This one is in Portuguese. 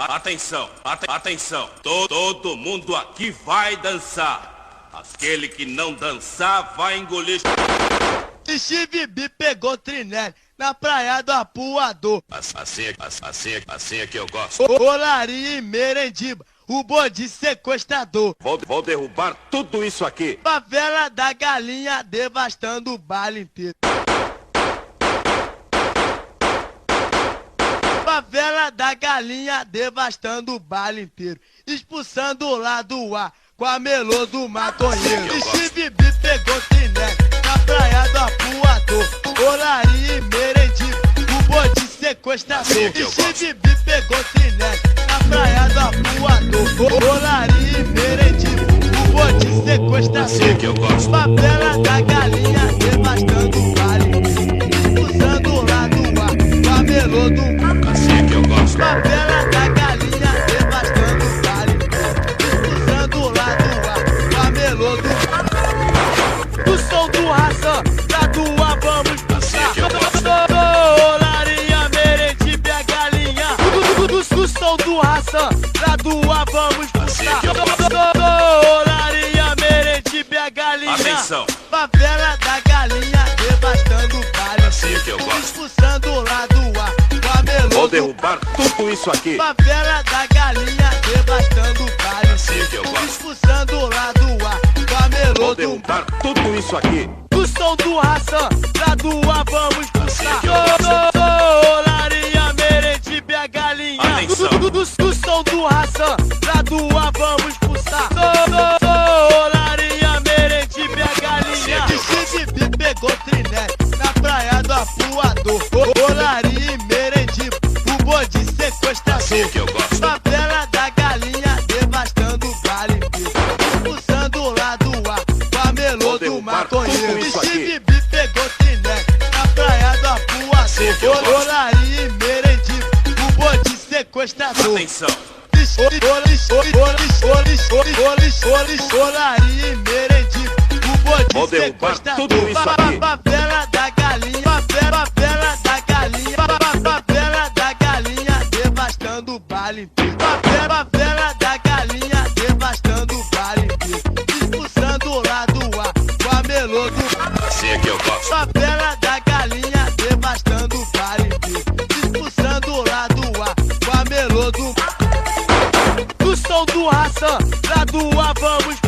Atenção, atenção, todo mundo aqui vai dançar. Aquele que não dançar vai engolir. Steve B pegou Trinelli na praia do Apuador. Assim é que eu gosto. Olaria e Merendiba, o bode sequestrador. Vou derrubar tudo isso aqui. Favela da Galinha devastando o baile inteiro. Favela da Galinha devastando o baile inteiro. Expulsando lá do ar com a melô do maconheiro. Steve B pegou Trinelli na praia do Apuador. Olaria e Merendiba, o bode sequestrador. Steve B pegou Trinelli na praia do Apuador. Olaria e Merendiba, o bode sequestrador. Favela da Galinha devastando o baile inteiro. Expulsando lá do ar com a melô do maconheiro. Favela da Galinha devastando o baile inteiro. Expulsando lá do ar com a melô do som do Ração, pra doar vamos puxar. Olaria, Merendiba, a Galinha. Do som do Ração, pra doar vamos puxar. Olaria, Merendiba, a Galinha. Atenção. Favela da Galinha devastando o baile. Expulsando lá do ar com a melô. Vou derrubar tudo isso aqui. Favela da Galinha devastando o baile. Expulsando lá do ar com a melô. Vou derrubar tudo isso aqui. Do som do Ração, pra doar vamos puxar. Olaria, Merendiba, a Galinha. Do som do Ração, pra doar vamos puxar. Olaria, Merendiba, a Galinha. Steve B pegou Trinelli na praia do Apuador. Olaria e Merendiba, o bode sequestrador. Favela da Galinha devastando o baile inteiro. Expulsando lá do ar com a melô do maconheiro. Steve B pegou Trinelli na praia do Apuador. Olaria e Merendiba, o bode sequestrador. Atenção. Olaria e Merendiba, o Vou bode derrubar sequestrador. tudo isso aqui. Favela da Galinha, favela da Galinha, favela da Galinha devastando o baile inteiro. Favela da Galinha devastando o baile inteiro. Expulsando lá do ar com a melô do Assim é que eu gosto. Favela da Galinha devastando o baile inteiro. Expulsando lá do ar com a melô do som do Ração, pra doar vamos